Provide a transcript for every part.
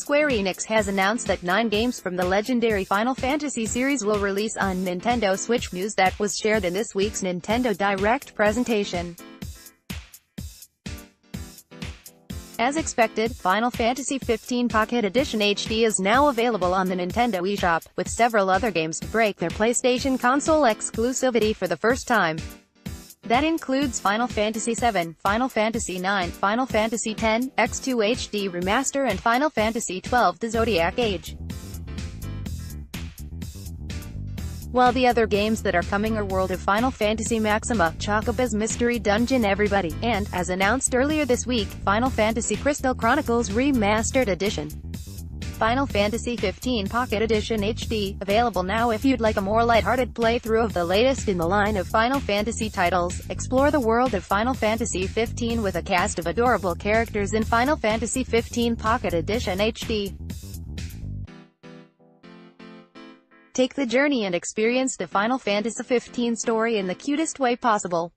Square Enix has announced that 9 games from the legendary Final Fantasy series will release on Nintendo Switch, news that was shared in this week's Nintendo Direct presentation. As expected, Final Fantasy XV Pocket Edition HD is now available on the Nintendo eShop, with several other games to break their PlayStation console exclusivity for the first time. That includes Final Fantasy VII, Final Fantasy IX, Final Fantasy X, X2 HD Remaster and Final Fantasy XII The Zodiac Age. While the other games that are coming are World of Final Fantasy Maxima, Chocobo's Mystery Dungeon Everybody, and, as announced earlier this week, Final Fantasy Crystal Chronicles Remastered Edition. Final Fantasy XV Pocket Edition HD, available now. If you'd like a more lighthearted playthrough of the latest in the line of Final Fantasy titles, explore the world of Final Fantasy XV with a cast of adorable characters in Final Fantasy XV Pocket Edition HD. Take the journey and experience the Final Fantasy XV story in the cutest way possible.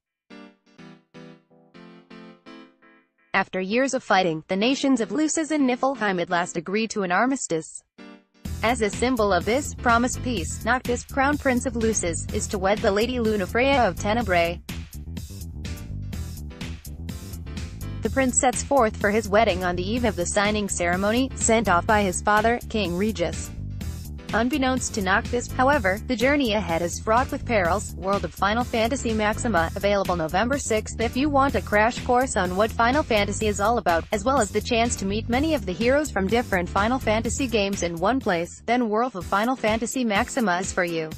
After years of fighting, the nations of Lucis and Niflheim at last agreed to an armistice. As a symbol of this promised peace, Noctis, Crown Prince of Lucis, is to wed the Lady Lunafreya of Tenebrae. The prince sets forth for his wedding on the eve of the signing ceremony, sent off by his father, King Regis. Unbeknownst to Noctis, however, the journey ahead is fraught with perils. World of Final Fantasy Maxima, available November 6th. If you want a crash course on what Final Fantasy is all about, as well as the chance to meet many of the heroes from different Final Fantasy games in one place, then World of Final Fantasy Maxima is for you.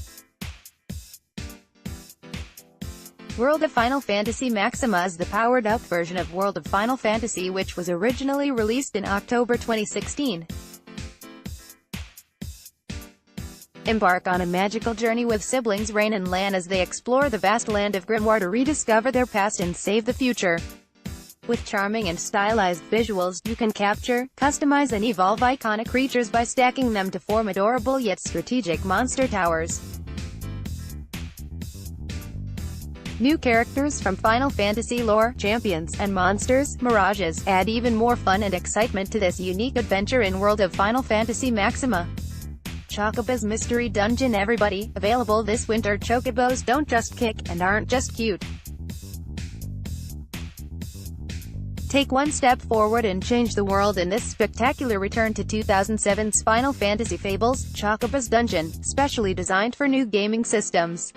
World of Final Fantasy Maxima is the powered-up version of World of Final Fantasy, which was originally released in October 2016. Embark on a magical journey with siblings Rain and Lan as they explore the vast land of Grimoire to rediscover their past and save the future. With charming and stylized visuals, you can capture, customize and evolve iconic creatures by stacking them to form adorable yet strategic monster towers. New characters from Final Fantasy lore, champions, and monsters, mirages, add even more fun and excitement to this unique adventure in World of Final Fantasy Maxima. Chocobo's Mystery Dungeon Everybody, available this winter. Chocobos don't just kick, and aren't just cute. Take one step forward and change the world in this spectacular return to 2007's Final Fantasy Fables, Chocobo's Dungeon, specially designed for new gaming systems.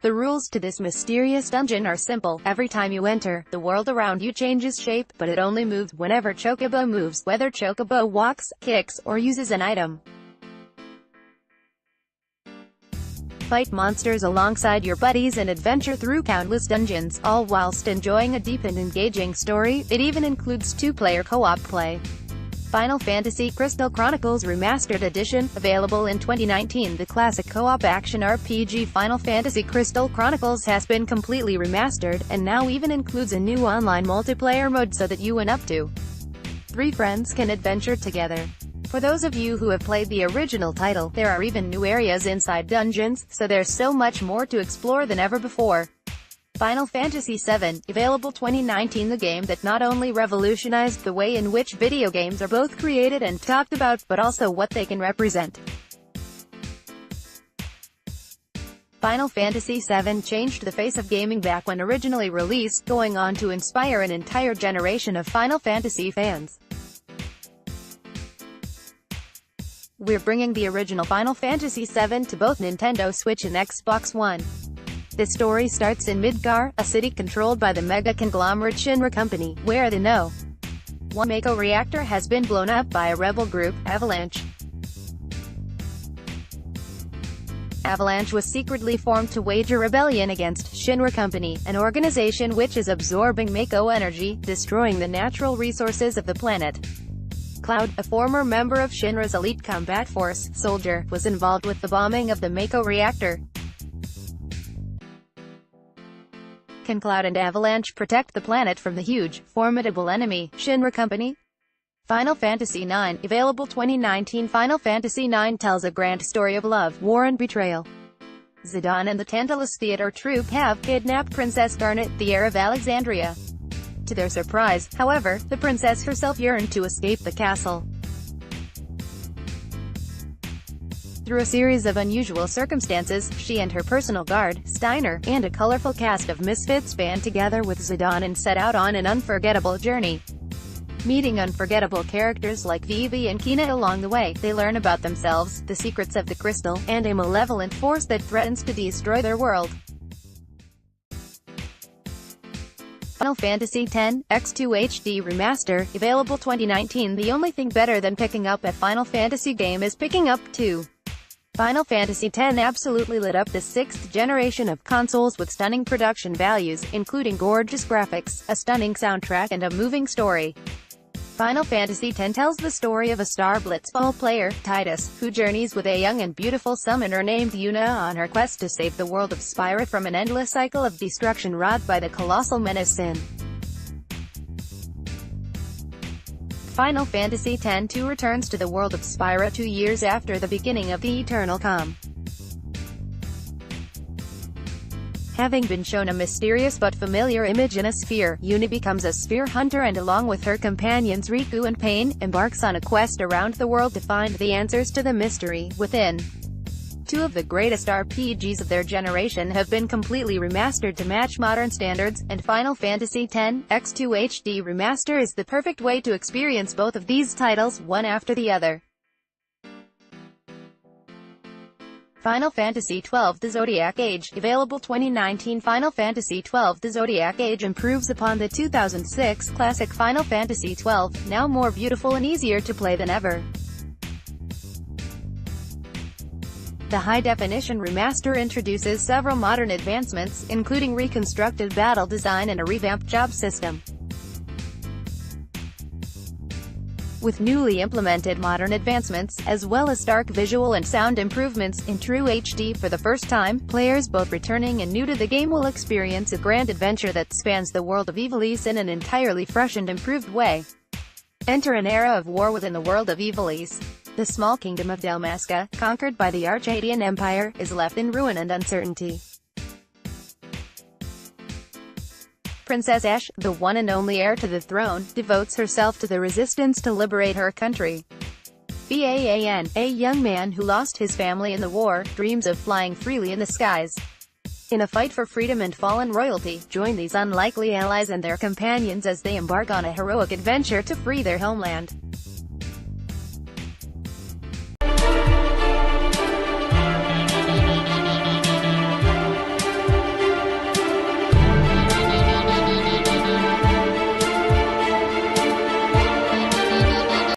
The rules to this mysterious dungeon are simple. Every time you enter, the world around you changes shape, but it only moves whenever Chocobo moves, whether Chocobo walks, kicks, or uses an item. Fight monsters alongside your buddies and adventure through countless dungeons, all whilst enjoying a deep and engaging story. It even includes 2-player co-op play. Final Fantasy Crystal Chronicles Remastered Edition, available in 2019. The classic co-op action RPG Final Fantasy Crystal Chronicles has been completely remastered, and now even includes a new online multiplayer mode so that you and up to 3 friends can adventure together. For those of you who have played the original title, there are even new areas inside dungeons, so there's so much more to explore than ever before. Final Fantasy VII, available 2019. The game that not only revolutionized the way in which video games are both created and talked about, but also what they can represent. Final Fantasy VII changed the face of gaming back when originally released, going on to inspire an entire generation of Final Fantasy fans. We're bringing the original Final Fantasy VII to both Nintendo Switch and Xbox One. The story starts in Midgar, a city controlled by the mega-conglomerate Shinra Company, where the No. 1 Mako reactor has been blown up by a rebel group, Avalanche. Avalanche was secretly formed to wage a rebellion against Shinra Company, an organization which is absorbing Mako energy, destroying the natural resources of the planet. Cloud, a former member of Shinra's elite combat force, soldier, was involved with the bombing of the Mako reactor. Can Cloud and Avalanche protect the planet from the huge, formidable enemy, Shinra Company? Final Fantasy IX, available 2019. Final Fantasy IX tells a grand story of love, war and betrayal. Zidane and the Tantalus Theater troupe have kidnapped Princess Garnet, the heir of Alexandria. To their surprise, however, the princess herself yearned to escape the castle. Through a series of unusual circumstances, she and her personal guard, Steiner, and a colorful cast of misfits band together with Zidane and set out on an unforgettable journey. Meeting unforgettable characters like Vivi and Kina along the way, they learn about themselves, the secrets of the crystal, and a malevolent force that threatens to destroy their world. Final Fantasy X, X2 HD Remaster, available 2019. The only thing better than picking up a Final Fantasy game is picking up two. Final Fantasy X absolutely lit up the 6th generation of consoles with stunning production values, including gorgeous graphics, a stunning soundtrack and a moving story. Final Fantasy X tells the story of a Star Blitzball player, Tidus, who journeys with a young and beautiful summoner named Yuna on her quest to save the world of Spyro from an endless cycle of destruction wrought by the colossal menace Sin. Final Fantasy X-2 returns to the world of Spyro 2 years after the beginning of the Eternal Calm. Having been shown a mysterious but familiar image in a sphere, Yuna becomes a sphere hunter and along with her companions Riku and Pain, embarks on a quest around the world to find the answers to the mystery within. Two of the greatest RPGs of their generation have been completely remastered to match modern standards, and Final Fantasy X, X2 HD Remaster is the perfect way to experience both of these titles, one after the other. Final Fantasy XII The Zodiac Age, available 2019. Final Fantasy XII The Zodiac Age improves upon the 2006 classic Final Fantasy XII, now more beautiful and easier to play than ever. The high-definition remaster introduces several modern advancements, including reconstructed battle design and a revamped job system. With newly implemented modern advancements, as well as stark visual and sound improvements, in true HD for the first time, players both returning and new to the game will experience a grand adventure that spans the world of Ivalice in an entirely fresh and improved way. Enter an era of war within the world of Ivalice. The small kingdom of Dalmasca, conquered by the Archadian Empire, is left in ruin and uncertainty. Princess Ashe, the one and only heir to the throne, devotes herself to the resistance to liberate her country. Ban, a young man who lost his family in the war, dreams of flying freely in the skies. In a fight for freedom and fallen royalty, join these unlikely allies and their companions as they embark on a heroic adventure to free their homeland.